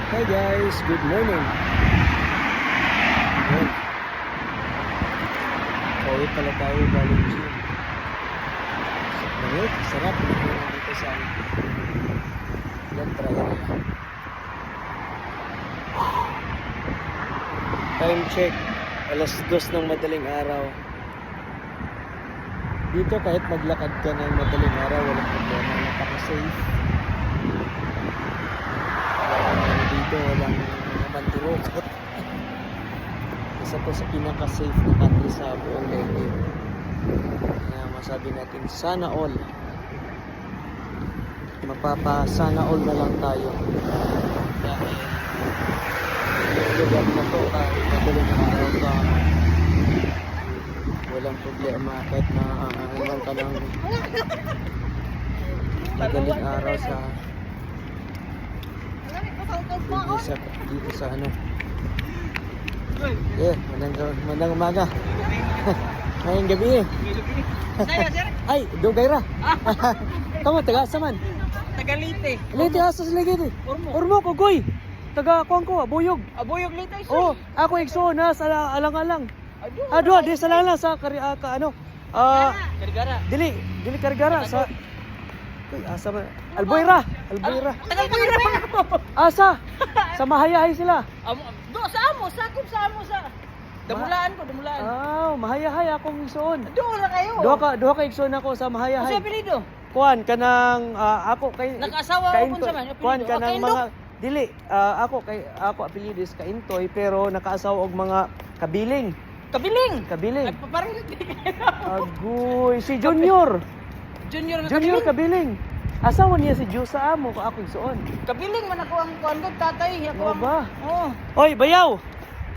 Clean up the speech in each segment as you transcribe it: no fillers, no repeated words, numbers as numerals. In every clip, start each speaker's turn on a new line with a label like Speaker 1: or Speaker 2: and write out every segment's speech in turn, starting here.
Speaker 1: Hi guys, good morning. Ayan. Pauwi pala tayo galing gym. Ngayon, sarap dito sa Lantra area. Time check, alas 2 ng madaling araw. Dito kahit maglakad ka ng madaling araw, walang problema, napaka-safe. Dito walang mandurukot. Isa to sa pinaka-safe na country sa buong Leyte. Kaya masabi natin sana all. Sana all na lang tayo. Dahil yung lugar na to kahit madaling araw ka, walang problema kahit na iwan ka ng madaling araw sa dito sa ano. Magandang umaga. Ngayong gabi ay, Dugayra. Kamu taga saman?
Speaker 2: Taga Leyte.
Speaker 1: Leyte asa sa Leyte. Ormo ko goy. Taga kuan ko, Buyog.
Speaker 2: Abuyog Leyte.
Speaker 1: Oh, ako igso na sa alang-alang. Ado, di sa lang sa ano?
Speaker 2: Karigara.
Speaker 1: Dili Karigara sa asa man? Albuera.
Speaker 2: Taga Albuera.
Speaker 1: Asa? Sa Mahayahay sila.
Speaker 2: Do sa amo, sakop sa amo sa Damulaan ko, Damulaan.
Speaker 1: Mahayahay akong igsoon.
Speaker 2: Do na kayo.
Speaker 1: Duha ka igsoon ako sa Mahayahay.
Speaker 2: Sa apelyido.
Speaker 1: Kuan kanang ako kay
Speaker 2: Nag-asawa ako kun sa man.
Speaker 1: kuan kanang mga dili ako apelyido is Kaintoy pero nakaasawa og mga kabiling.
Speaker 2: Kabiling.
Speaker 1: Kabiling.
Speaker 2: Nagpaparilid kayo.
Speaker 1: Agoy, si Junior.
Speaker 2: Junior
Speaker 1: Kabiling. Asawa niya si Ju sa amo ko ako igsoon.
Speaker 2: Kabiling man ako ang kuan ko tatay. Ako
Speaker 1: Oo
Speaker 2: ang
Speaker 1: ba?
Speaker 2: Oo.
Speaker 1: Oy, bayaw.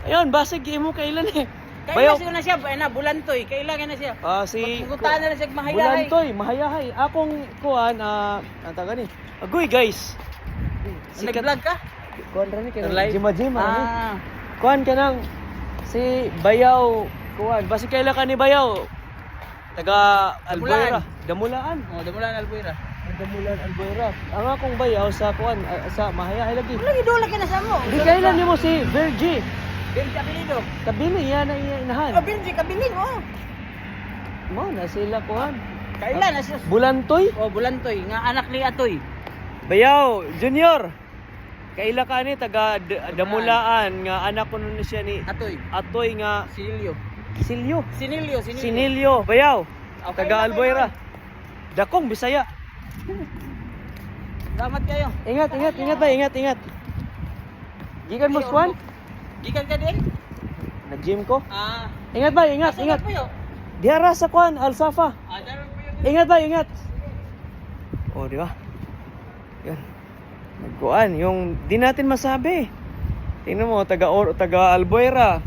Speaker 1: Ayun, basig imo kailan eh.
Speaker 2: Kailan siya na siya, bulantoy. Kailangan na siya.
Speaker 1: Si
Speaker 2: Magpuntahan na siya mahayahay.
Speaker 1: Bulantoy, Mahayahay. Akong kuan ang taga ni. Agoy guys.
Speaker 2: Nag-vlog ka?
Speaker 1: Kuan ra ni kay
Speaker 2: Live?
Speaker 1: Jima.
Speaker 2: Ah.
Speaker 1: Kuan ka nang si Bayaw. Kuan, basi kailan ka ni Bayaw? Taga Albuera. Damulaan.
Speaker 2: Oh, Damulaan Albuera.
Speaker 1: Damulaan Albuera. Ang akong Bayaw sa kuan sa Mahayahay lagi.
Speaker 2: Wala gidola ka na sa mo.
Speaker 1: Di kailan nimo si Virgie.
Speaker 2: Benji apelido.
Speaker 1: Kabiling yan na inahan.
Speaker 2: Benji kabiling oh.
Speaker 1: Mo na sila kuan.
Speaker 2: Kailan na siya?
Speaker 1: Bulantoy?
Speaker 2: Oh, Bulantoy nga anak ni Atoy.
Speaker 1: Bayaw Junior. Kaila ka ni taga Damulaan nga anak ko nun siya ni Atoy nga
Speaker 2: Sinilyo.
Speaker 1: Sinilyo. Bayaw.
Speaker 2: Okay,
Speaker 1: Taga Albuera. Dakong Bisaya.
Speaker 2: Salamat kayo.
Speaker 1: Ingat. Gikan mo swan?
Speaker 2: Gikan ka din?
Speaker 1: Nag-gym ko.
Speaker 2: Ah.
Speaker 1: Ingat.
Speaker 2: Po yo.
Speaker 1: Diara sa kwan Alsafa.
Speaker 2: Daron po yun.
Speaker 1: Ingat. Oh, di ba? Yan. Nagkuan, yung di natin masabi. Tingnan mo, taga Albuera.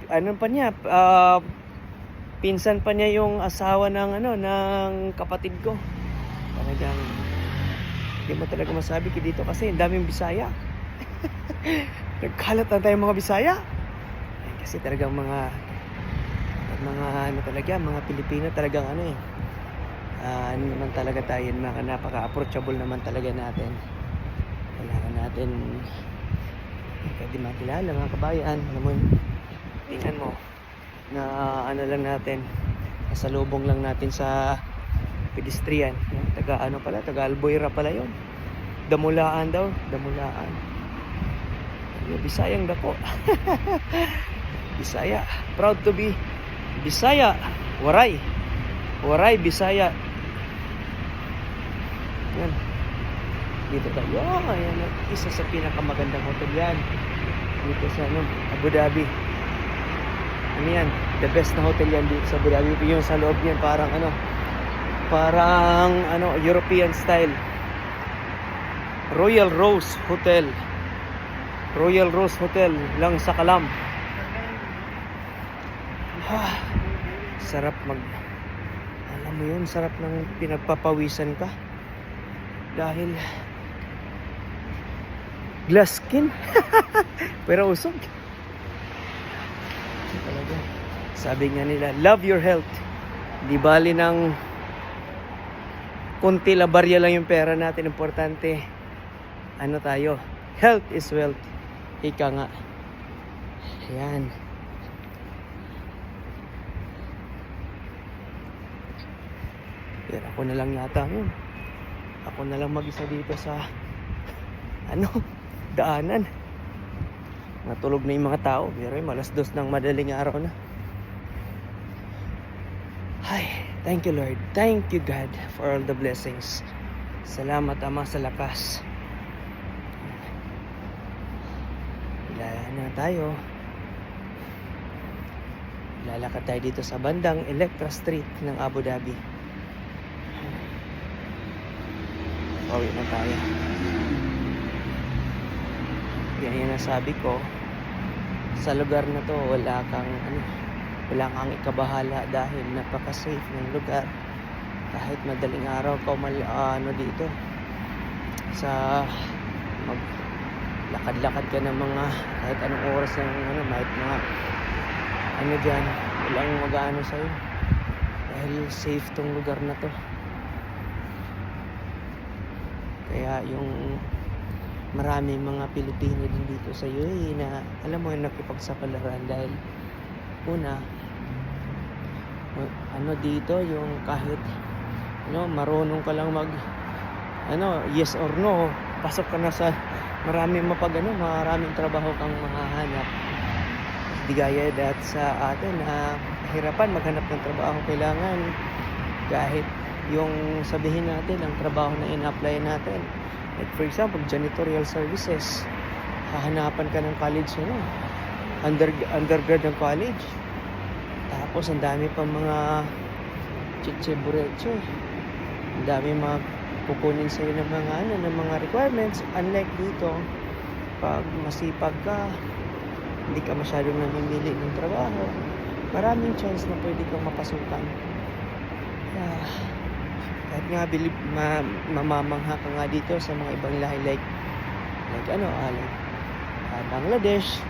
Speaker 1: Ano pa niya? Pinsan pa niya yung asawa ng kapatid ko. Talagang hindi mo talaga masabi dito kasi ang daming Bisaya. Nagkalat na tayong mga Bisaya. Kasi talagang mga mga Pilipino talagang ano naman talaga tayo, napaka-approachable naman talaga natin. Kailangan natin hindi makilala mga kabayan. Alam mo, tingnan mo na lang natin, nasalubong lang natin sa pedestrian. Taga Albuera pala yun. Damulaan. Bisayang dako. Bisaya. Proud to be Bisaya. Waray Bisaya. Yan. Dito tayo. Ayan. Isa sa pinakamagandang hotel yan. Dito sa Abu Dhabi. Ano yan? The best na hotel yan dito sa Abu Dhabi. Yung sa loob niyan parang European style. Royal Rose Hotel lang sa Kalam. Sarap alam mo yun, sarap ng pinagpapawisan ka dahil glass skin. Pero usog talaga. Sabi nga nila, love your health. Di bali ng kunti la barya lang yung pera natin, importante ano tayo, health is wealth. Ika nga. Ayan. Yan, ako na lang yata yun. Ako na lang mag-isa dito sa daanan. Natulog na yung mga tao. Pero malas 2 ng madaling araw na. Ay, thank you Lord. Thank you God for all the blessings. Salamat Ama sa lakas. Lalakad na tayo. Lalakad tayo dito sa bandang Electra Street ng Abu Dhabi. Pauwi na tayo. Yan nasabi ko, sa lugar na to wala kang ikabahala dahil napaka-safe ng lugar. Kahit madaling araw ka dito sa maglakad-lakad ka ng mga kahit anong oras ng kahit mga dyan, walang mag-aano sa'yo dahil safe tong lugar na to. Kaya yung maraming mga Pilipino din dito sa UAE na alam mo yung nakipagsapalaran dahil una dito yung kahit marunong ka lang mag yes or no, pasok ka na sa maraming trabaho kang mahahanap. Di gaya dat sa atin na hirapan maghanap ng trabaho. Kailangan kahit yung sabihin natin ang trabaho na in-apply natin, like for example janitorial services, hahanapan ka ng college undergrad ng college, tapos ang dami pa mga chiche-bureche, ang dami mga kukunin sa'yo ng mga requirements. Unlike dito, pag masipag ka, hindi ka masyadong namimili ng trabaho, maraming chance na pwede kang mapasukan. Kahit nga mamamangha ka nga dito sa mga ibang lahi like Bangladesh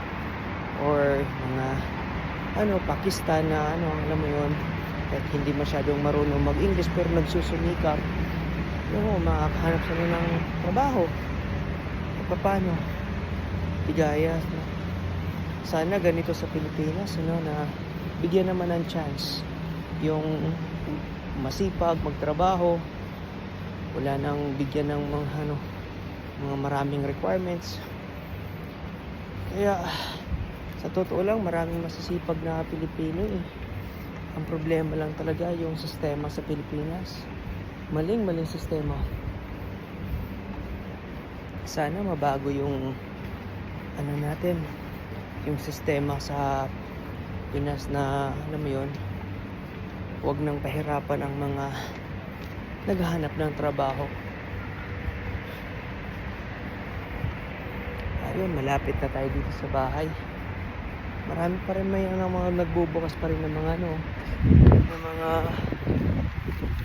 Speaker 1: or mga Pakistan na alam mo yun, kahit hindi masyadong marunong mag-English pero nagsusumikap, makakahanap sila ng trabaho. Paano? Bigaya. Sana ganito sa Pilipinas, na bigyan naman ng chance yung masipag magtrabaho, wala nang bigyan ng mga maraming requirements. Kaya sa totoo lang, maraming masisipag na Pilipino Ang problema lang talaga yung sistema sa Pilipinas. Maling sistema. Sana mabago yung natin, yung sistema sa Pinas na huwag nang pahirapan ang mga naghahanap ng trabaho. Ayun, malapit na tayo dito sa bahay. Marami pa rin mga nagbubukas pa rin ng mga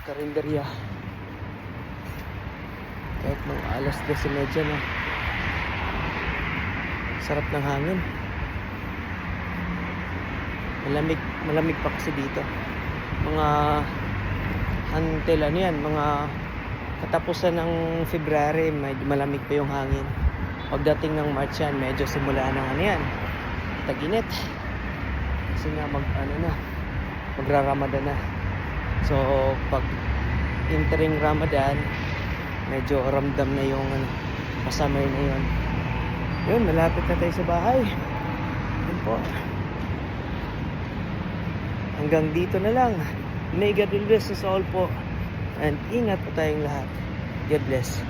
Speaker 1: karinderya. Kahit mga alas 12:30 na. Sarap ng hangin. Malamig pa kasi dito. Mga mga katapusan ng February, medyo malamig pa yung hangin. Pagdating ng March yan, medyo simula ng tag-init. Kasi nga magra-Ramadan na. So pag entering Ramadan, medyo ramdam na yung pasamay na yun. Yun, malapit na tayo sa bahay. Yun po. Hanggang dito na lang. May God bless us all po. And ingat po tayong lahat. God bless.